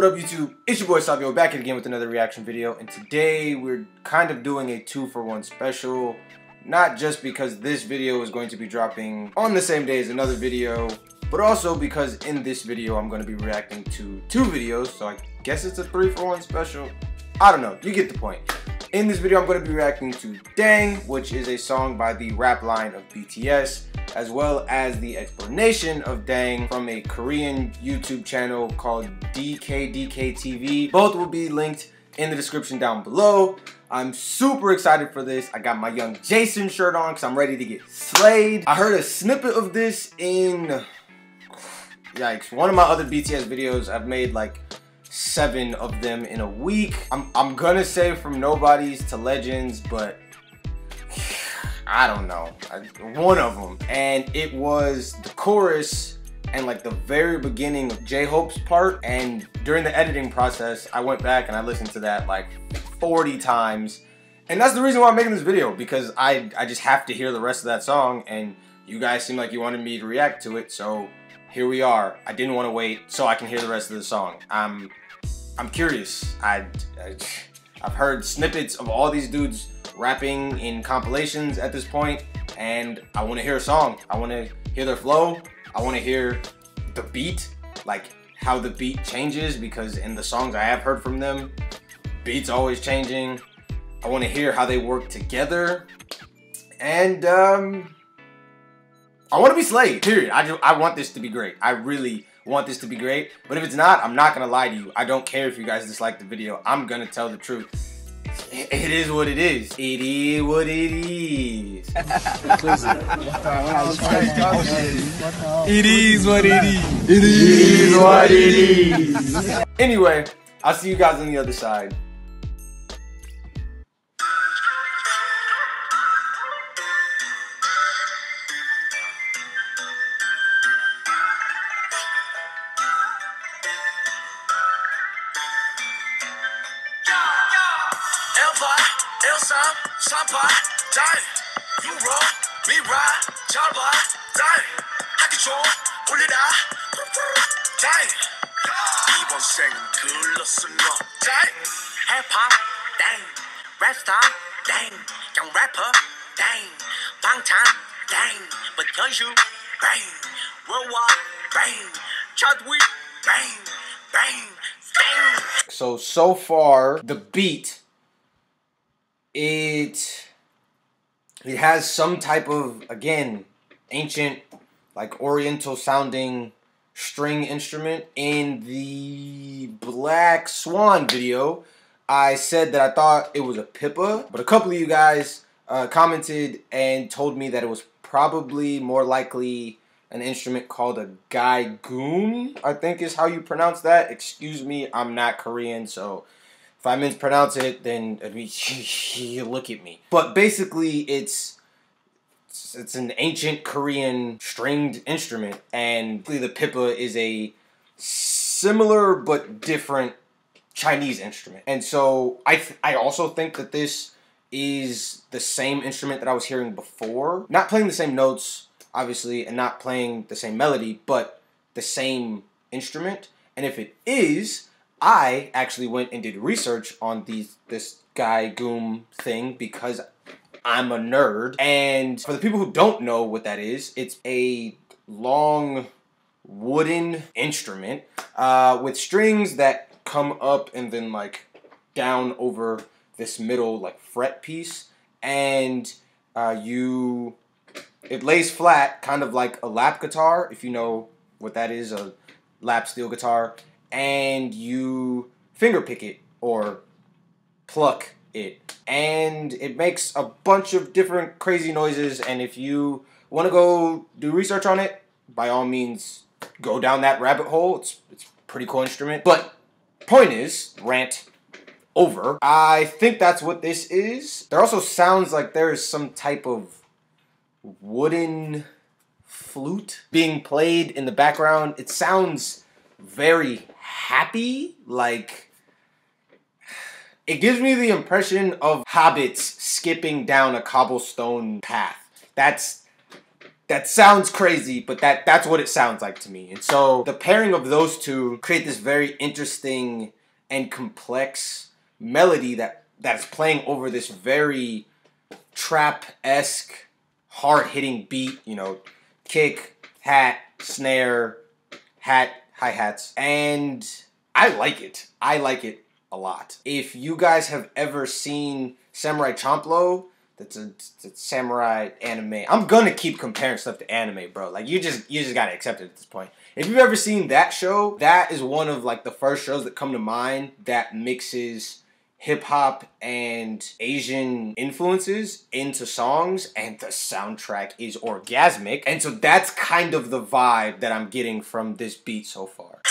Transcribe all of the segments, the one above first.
What up YouTube? It's your boy Sabio back again with another reaction video, and today we're kind of doing a 2-for-1 special. Not just because this video is going to be dropping on the same day as another video, but also because in this video I'm going to be reacting to 2 videos, so I guess it's a 3-for-1 special. I don't know, you get the point. In this video I'm going to be reacting to Dang, which is a song by the rap line of BTS, as well as the explanation of Dang from a Korean YouTube channel called DKDKTV. Both will be linked in the description down below. I'm super excited for this. I got my Young Jason shirt on because I'm ready to get slayed. I heard a snippet of this in, yikes, one of my other BTS videos. I've made like 7 of them in a week. I'm gonna say From Nobodies to Legends, but I don't know, one of them. And it was the chorus and like the very beginning of J-Hope's part. And during the editing process, I went back and I listened to that like 40 times. And that's the reason why I'm making this video, because I just have to hear the rest of that song, and you guys seem like you wanted me to react to it, so here we are. I didn't want to wait so I can hear the rest of the song. I'm curious. I've heard snippets of all these dudes rapping in compilations at this point, and I want to hear a song. I want to hear their flow. I want to hear the beat, like how the beat changes, because in the songs I have heard from them, beat's always changing. I want to hear how they work together, and I want to be slayed, period. I want this to be great. I really want this to be great, but if it's not, I'm not gonna lie to you. I don't care if you guys dislike the video. I'm gonna tell the truth. It is what it is. It is what it is. It is what it is. It is what it is. Anyway, I'll see you guys on the other side. So far, the beat, it has some type of, again, ancient, like oriental sounding string instrument. In the Black Swan video, I said that I thought it was a pipa, but a couple of you guys commented and told me that it was probably more likely an instrument called a gaegeum, I think is how you pronounce that. Excuse me, I'm not Korean, so if I mispronounce it, then I mean, look at me. But basically, it's an ancient Korean stringed instrument, and the pipa is a similar but different Chinese instrument. And so I also think that this is the same instrument that I was hearing before. Not playing the same notes, obviously, and not playing the same melody, but the same instrument. And if it is, I actually went and did research on this gaegeum thing because I'm a nerd. And for the people who don't know what that is, it's a long wooden instrument with strings that come up and then like down over this middle like fret piece, and it lays flat, kind of like a lap guitar, if you know what that is, a lap steel guitar, and you finger pick it or pluck it, and it makes a bunch of different crazy noises. And if you want to go do research on it, by all means go down that rabbit hole. It's a pretty cool instrument. But point is, rant over, I think that's what this is. There also sounds like there is some type of wooden flute being played in the background. It sounds very happy, like it gives me the impression of hobbits skipping down a cobblestone path. That's That sounds crazy, but that's what it sounds like to me. And so the pairing of those two create this very interesting and complex melody that's playing over this very trap-esque, hard-hitting beat, you know, kick, hat, snare, hi-hats, and I like it. I like it a lot. If you guys have ever seen Samurai Champloo, that's a samurai anime. I'm gonna keep comparing stuff to anime, bro. Like, you just gotta accept it at this point. If you've ever seen that show, that is one of like the first shows that come to mind that mixes hip-hop and Asian influences into songs, and the soundtrack is orgasmic. And so that's kind of the vibe that I'm getting from this beat so far.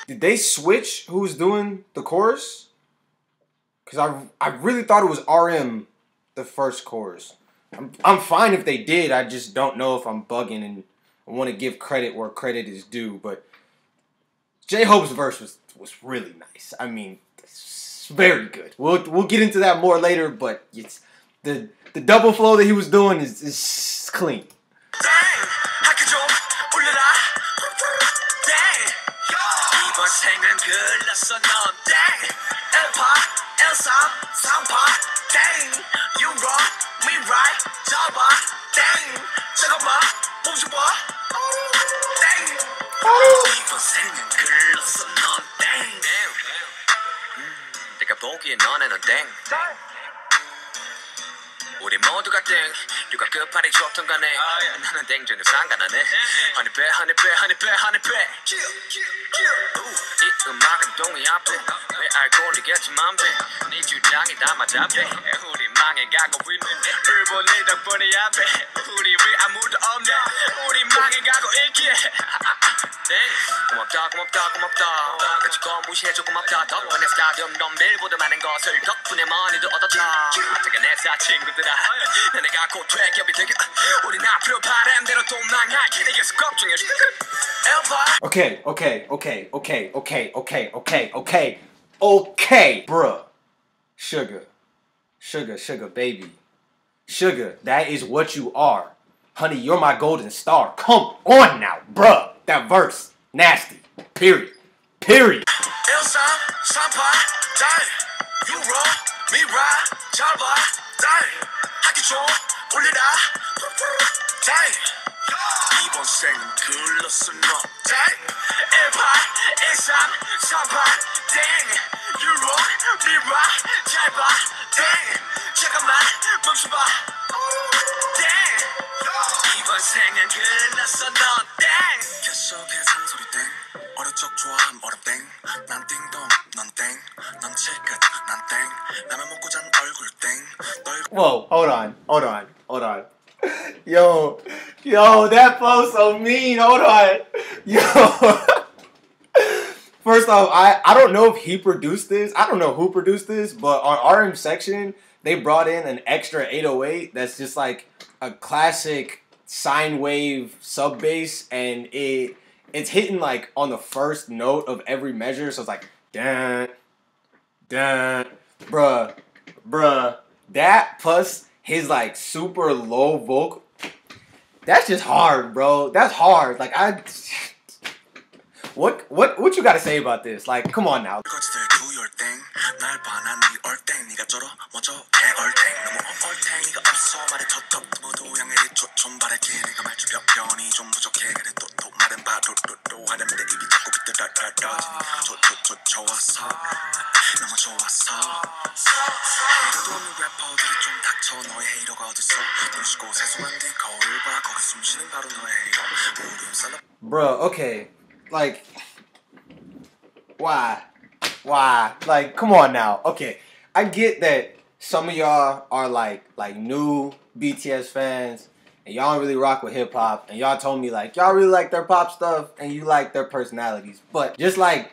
Did they switch who's doing the chorus? Because I really thought it was RM the first chorus. I'm fine if they did. I just don't know if I'm bugging, and I want to give credit where credit is due. But J-Hope's verse was really nice. I mean, it's very good. We'll get into that more later, but it's the double flow that he was doing is clean. 우리 모두가 땡 누가 끝발이 좋던 간에 나는 땡전에 상관하네 honey bear 이 음악은 동의 앞에 왜 알고리겠지만 네 주장이 다 맞아 우리 망해가고 있는 일본 네 덕분에 앞에 우리 왜 아무도 없냐 우리 망해가고 있기에 고맙다 같이 거 무시해줘 고맙다 덕분에 스타디움 덤벨보다 많은 것을 덕분에 많이도 얻었다 어떻게 내 친구들아 내가 곧 퇴격이 되게 우린 앞으로 바람대로 또 망할게 내게서 걱정해줘 Okay, bruh. Sugar, baby. Sugar, that is what you are. Honey, you're my golden star. Come on now, bruh. That verse, nasty. Period. 이번 생은 글렀어 너 에바 에삼 삼파 땡 유로 미라 잘봐 땡 잠깐만 멈춰봐 땡 이번 생은 글렀어 너 땡 계속해 상소리 땡 어릴 적 좋아함 얼음 땡난 띵동 넌 땡 넌 채끝 난 땡 라면 먹고 잔 얼굴 땡 Whoa, hold on. Yo, that flow's so mean. Hold on. Yo. First off, I don't know if he produced this. I don't know who produced this, but on RM section, they brought in an extra 808 that's just like a classic sine wave sub bass, and it's hitting like on the first note of every measure, so it's like dun dun bruh. That plus his like super low vocal, that's just hard, bro. That's hard. Like what you gotta say about this? Like, come on now. Bro, okay. Like, why? Like, come on now. Okay, I get that some of y'all are like new BTS fans, and y'all don't really rock with hip hop, and y'all told me like y'all really like their pop stuff and you like their personalities. But just like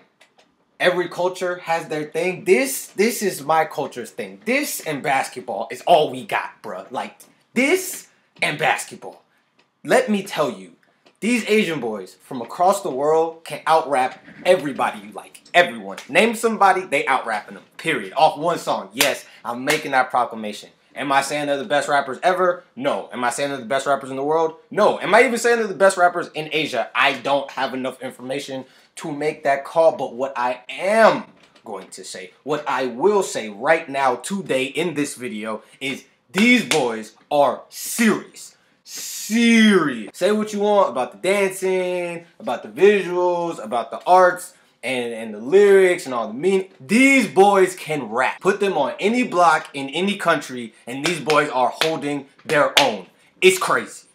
every culture has their thing, this is my culture's thing. This and basketball is all we got, bruh. Like this and basketball. Let me tell you, these Asian boys from across the world can out-rap everybody you like. Everyone. Name somebody, they out-rapping them. Period. Off one song. Yes, I'm making that proclamation. Am I saying they're the best rappers ever? No. Am I saying they're the best rappers in the world? No. Am I even saying they're the best rappers in Asia? I don't have enough information to make that call, but what I am going to say, what I will say right now, today, in this video, is these boys are serious. Serious. Say what you want about the dancing, about the visuals, about the arts, and the lyrics and all the meaning. These boys can rap. Put them on any block in any country, and these boys are holding their own. It's crazy.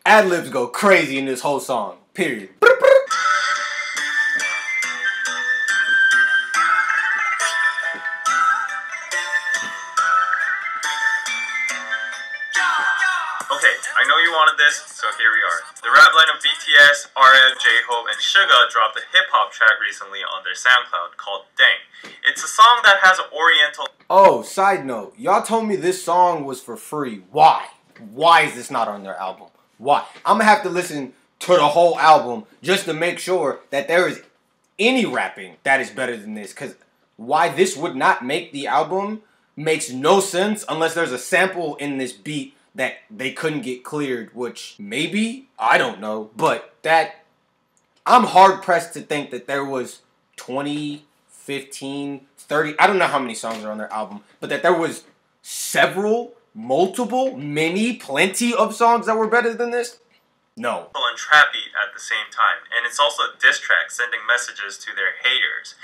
Ad-libs go crazy in this whole song. Period. Okay, I know you wanted this, so here we are. The rap line of BTS, RM, J-Hope, and Suga dropped a hip-hop track recently on their SoundCloud called Dang. It's a song that has an oriental... Oh, side note. Y'all told me this song was for free. Why? Why is this not on their album? Why? I'm gonna have to listen to the whole album just to make sure that there is any rapping that is better than this. Because why this would not make the album makes no sense unless there's a sample in this beat that they couldn't get cleared, which maybe, I don't know, but that, I'm hard pressed to think that there was 20, 15, 30, I don't know how many songs are on their album, but that there was several, multiple, many, plenty of songs that were better than this? No. And trap beat at the same time, and it's also a diss track sending messages to their haters.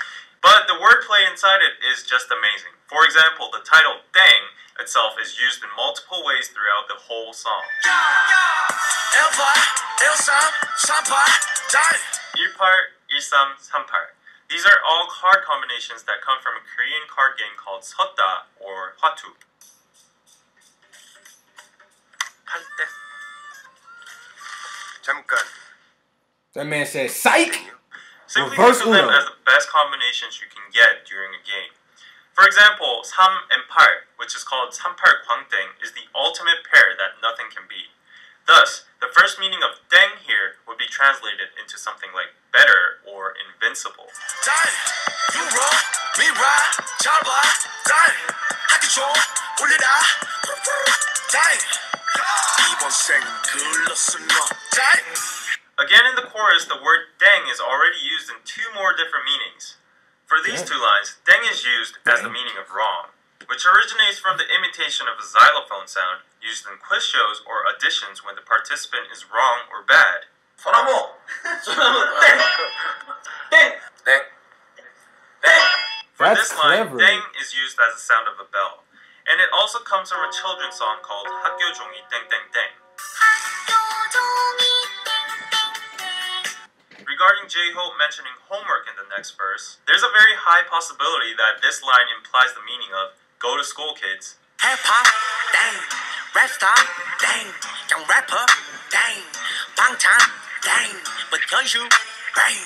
But the wordplay inside it is just amazing. For example, the title Dang itself is used in multiple ways throughout the whole song. 1838. These are all card combinations that come from a Korean card game called Sota or Hwatu. That man said, psych! Simply Reverse think of them Uno. as the best combinations you can get during a game. For example, 3 and 8, which is called 38 Gwangdaeng, is the ultimate pair that nothing can beat. Thus, the first meaning of Deng here would be translated into something like better or invincible. Again in the chorus, the word Deng is already used in 2 more different meanings. For these 2 lines, Deng is used as the meaning of wrong, which originates from the imitation of a xylophone sound used in quiz shows or auditions when the participant is wrong or bad. For That's this line, clever. Deng is used as the sound of a bell. And it also comes from a children's song called 학교 종이 땡땡땡. Regarding J-Hope mentioning homework in the next verse, there's a very high possibility that this line implies the meaning of go to school, kids. Hip-hop, dang. Rap star, dang. Young rapper, dang. Bangtan, dang. But you, bang.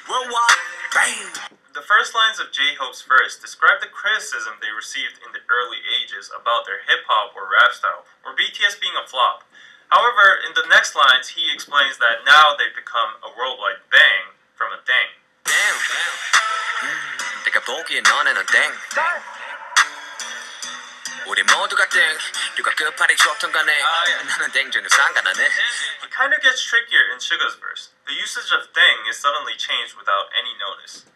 Worldwide, bang. The first lines of J-Hope's verse describe the criticism they received in the early ages about their hip-hop or rap style, or BTS being a flop. However, in the next lines, he explains that now they've become a worldwide bang from a dang. Damn. 내가 보기에 너네는 땡. 우리 모두가 땡. 누가 끝발이 좋던 간에 나는 땡 전혀 상관 안 해. It kind of gets trickier in Suga's verse. the usage of dang is suddenly changed without any notice.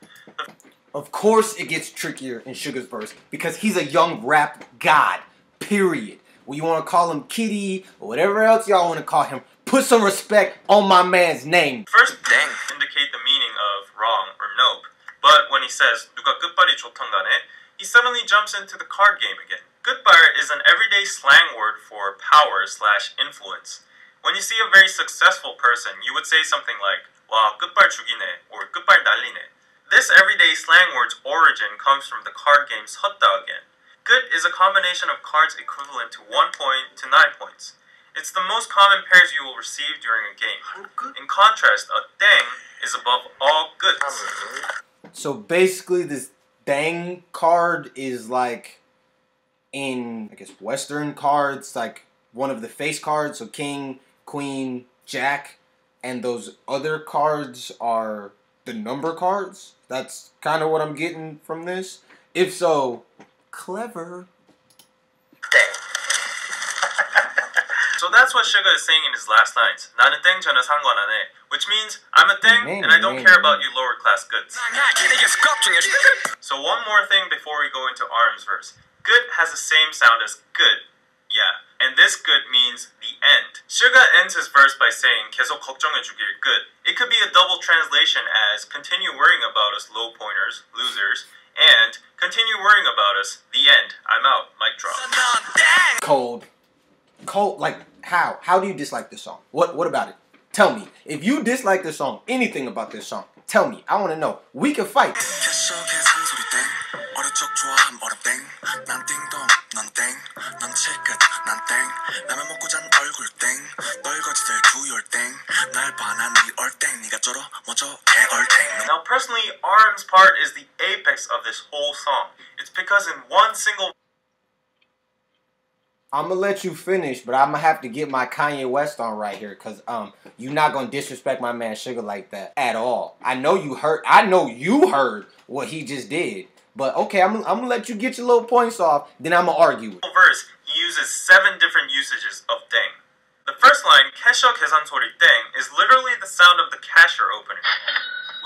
Of course it gets trickier in Suga's verse because he's a young rap god, period. Well, you want to call him Kitty or whatever else y'all want to call him, put some respect on my man's name. First, dang indicate the meaning of wrong or nope, but when he says 누가 끝발이 좋던 간에, he suddenly jumps into the card game again. 끝발 is an everyday slang word for power/influence. When you see a very successful person, you would say something like 와 끝발 죽이네 or 끝발 날리네. This everyday slang word's origin comes from the card game 섰다 again. Good is a combination of cards equivalent to 1 point to 9 points. It's the most common pairs you will receive during a game. In contrast, a dang is above all goods. So basically this dang card is like in, I guess, Western cards, like one of the face cards, so king, queen, jack, and those other cards are the number cards. That's kind of what I'm getting from this. If so, clever. So that's what Suga is saying in his last lines. 나는 땡 전혀 상관 안 해. Which means I'm a thing and I don't care about you lower class goods. So one more thing before we go into Arm's verse. Good has the same sound as good. Yeah. And this good means the end. Suga ends his verse by saying 계속 걱정해주길 good. It could be a double translation as continue worrying about us low pointers, losers, and continue worrying about us, the end. I'm out. Mic drop. Cold. Cold, like how? How do you dislike this song? What about it? Tell me. If you dislike this song, anything about this song, tell me. I want to know. We can fight. Now personally, Arm's part is the apex of this whole song. It's because in one single I'm gonna let you finish, but I'm gonna have to get my Kanye West on right here, cause you're not gonna disrespect my man Suga like that at all. I know you heard what he just did, but okay, I'm gonna let you get your little points off, then I'm gonna argue. verse, he uses 7 different usages of deng. The first line, 캐셔 계산 소리 땡, is literally the sound of the cashier opening,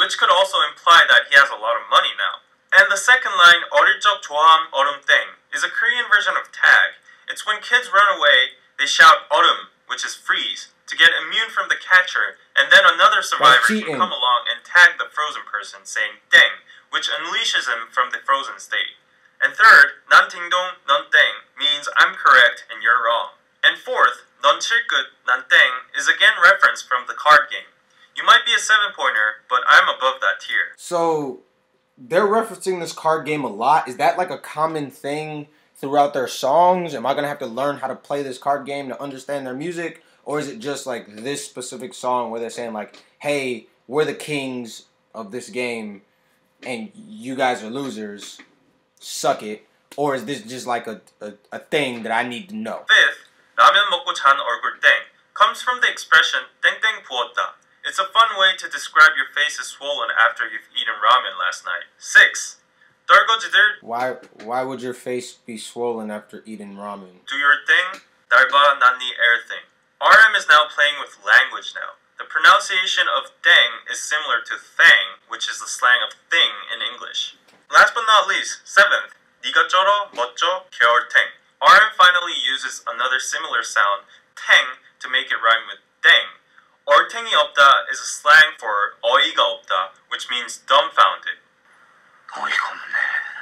which could also imply that he has a lot of money now. And the second line, 어릴 적 좋아함 얼음 땡, is a Korean version of tag. It's when kids run away, they shout 얼음, which is freeze, to get immune from the catcher, and then another survivor can come along and tag the frozen person, saying 땡, which unleashes him from the frozen state. And third, 난 딩동, 넌 땡, means I'm correct and you're wrong. And fourth, 넌 칠끝, 난 땡, is again referenced from the card game. You might be a 7-pointer, but I'm above that tier. So, they're referencing this card game a lot. Is that like a common thing throughout their songs? Am I going to have to learn how to play this card game to understand their music? Or is it just like this specific song where they're saying like, hey, we're the kings of this game and you guys are losers, suck it? Or is this just like a thing that I need to know? Fifth, 라면 먹고 잔 얼굴 땡, comes from the expression 땡땡 부었다. It's a fun way to describe your face is swollen after you've eaten ramen last night. 6. 떨거지들, Why would your face be swollen after eating ramen? do your thing, 날 봐, 난 네 air thing. RM is now playing with language now. The pronunciation of deng is similar to thang, which is the slang of thing in English. Last but not least, 7th, 네가 쩔어, 멋져, 겨울탱. RM finally uses another similar sound, 탱, to make it rhyme with deng. 얼탱이 없다 is a slang for 어이가 없다, which means dumbfounded.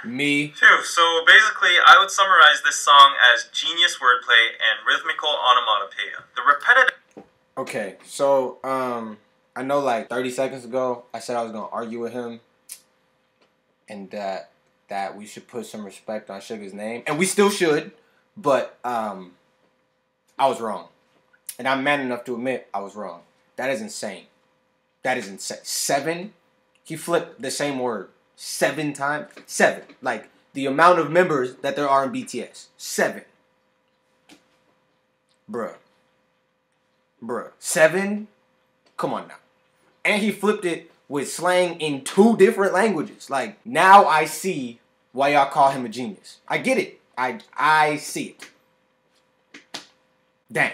Me. Phew, so basically, I would summarize this song as genius wordplay and rhythmical onomatopoeia. The repetitive... Okay, so, I know like 30 seconds ago, I said I was going to argue with him and that we should put some respect on Suga's name. And we still should, but I was wrong. And I'm man enough to admit I was wrong. That is insane. That is insane. 7? He flipped the same word 7 times? 7. Like, the amount of members that there are in BTS. 7. Bruh. 7? Come on now. And he flipped it with slang in 2 different languages. Like, now I see why y'all call him a genius. I get it. I see it. Dang.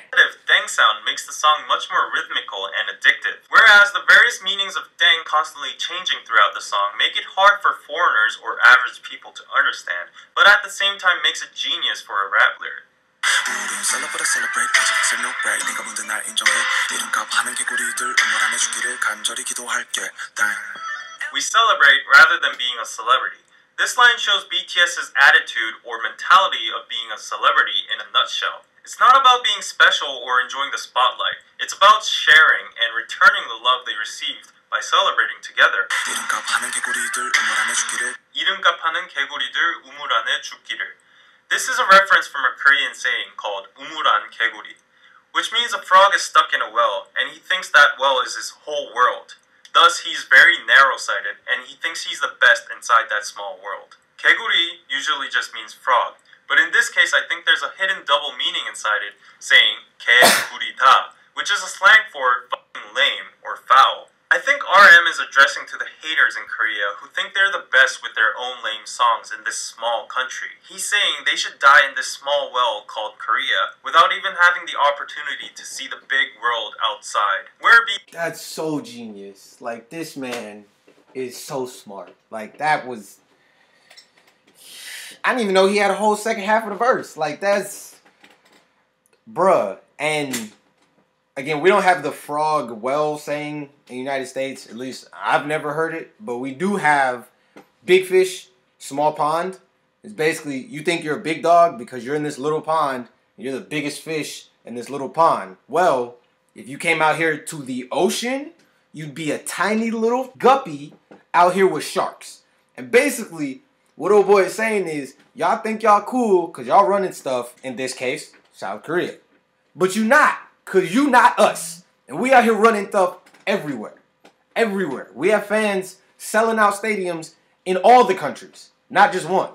Deng sound makes the song much more rhythmical and addictive, whereas the various meanings of dang constantly changing throughout the song make it hard for foreigners or average people to understand, but at the same time makes it genius for a rap lyric. 우린 celebrate 아직 celebrate 네가 뭔데 날 인정해 이름값 하는 개구리들 응원해주기를 간절히 기도할게 We celebrate rather than being a celebrity. This line shows BTS's attitude or mentality of being a celebrity in a nutshell. It's not about being special or enjoying the spotlight. It's about sharing and returning the love they received by celebrating together. 이름값 하는 개구리들 응원해주기를 이름값 하는 개구리들 우물 안에 죽기를. This is a reference from a Korean saying called 우물안 개구리, which means a frog is stuck in a well and he thinks that well is his whole world. Thus, he's very narrow-sighted, and he thinks he's the best inside that small world. 개구리 usually just means frog, but in this case I think there's a hidden double meaning inside it, saying 개구리다, which is a slang for fucking lame or foul. I think RM is addressing to the haters in Korea who think they're the best with their own lame songs in this small country. He's saying they should die in this small well called Korea without even having the opportunity to see the big world outside. That's so genius. Like, this man is so smart. Like, that was... I didn't even know he had a whole second half of the verse. Like, that's... Bruh. And... Again, we don't have the frog well saying in the United States. At least I've never heard it. But we do have big fish, small pond. It's basically, you think you're a big dog because you're in this little pond. And you're the biggest fish in this little pond. Well, if you came out here to the ocean, you'd be a tiny little guppy out here with sharks. And basically, what old boy is saying is, y'all think y'all cool because y'all running stuff, in this case, South Korea. But you not. Because you not us. And we out here running stuff everywhere. Everywhere. We have fans selling out stadiums in all the countries. Not just one.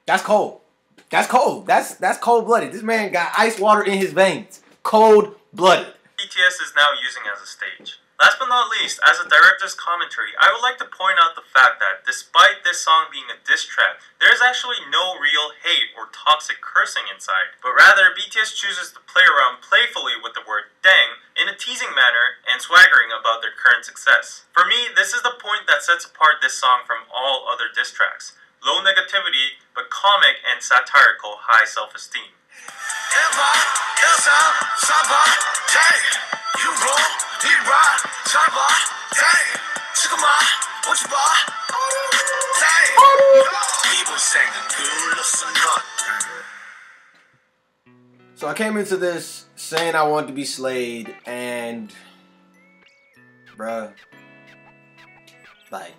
That's cold. That's cold. That's cold-blooded. This man got ice water in his veins. Cold-blooded. BTS is now using as a stage. Last but not least, as a director's commentary, I would like to point out the fact that despite this song being a diss track, there is actually no real hate or toxic cursing inside, but rather BTS chooses to play around playfully with the word dang in a teasing manner and swaggering about their current success. For me, this is the point that sets apart this song from all other diss tracks. Low negativity, but comic and satirical high self-esteem. So I came into this saying I wanted to be Slade, and bruh, like,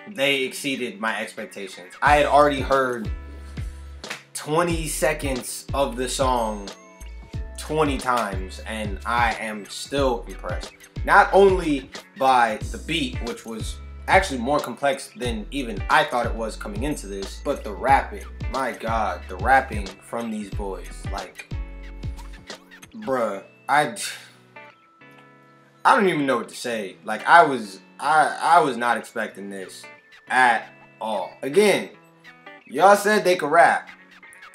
they exceeded my expectations. I had already heard 20 seconds of the song 20 times, and I am still impressed. Not only by the beat, which was actually more complex than even I thought it was coming into this, but the rapping. My God, the rapping from these boys. Like, bruh, I don't even know what to say. Like, I was not expecting this at all. Again, y'all said they could rap.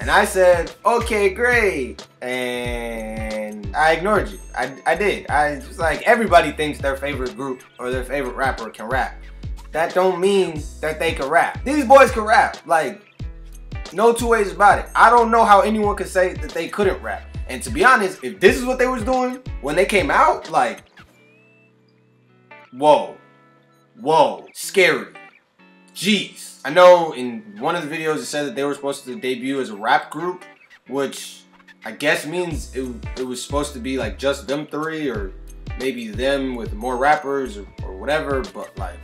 And I said, okay, great. And I ignored you. I did. I was like, everybody thinks their favorite group or their favorite rapper can rap. That don't mean that they can rap. These boys can rap. Like, no two ways about it. I don't know how anyone could say that they couldn't rap. And to be honest, if this is what they was doing when they came out, like, whoa. Whoa. Scary. Jeez. I know in one of the videos it said that they were supposed to debut as a rap group, which I guess means it was supposed to be like just them three, or maybe them with more rappers or whatever, but like,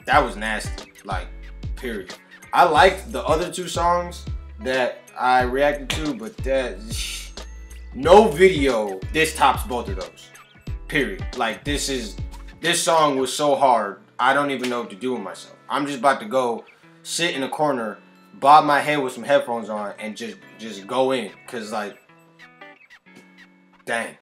that was nasty, like, period. I liked the other two songs that I reacted to, but that, no video, this tops both of those, period. Like, this song was so hard, I don't even know what to do with myself. I'm just about to go sit in a corner, bob my head with some headphones on, and just go in. Cause like, dang.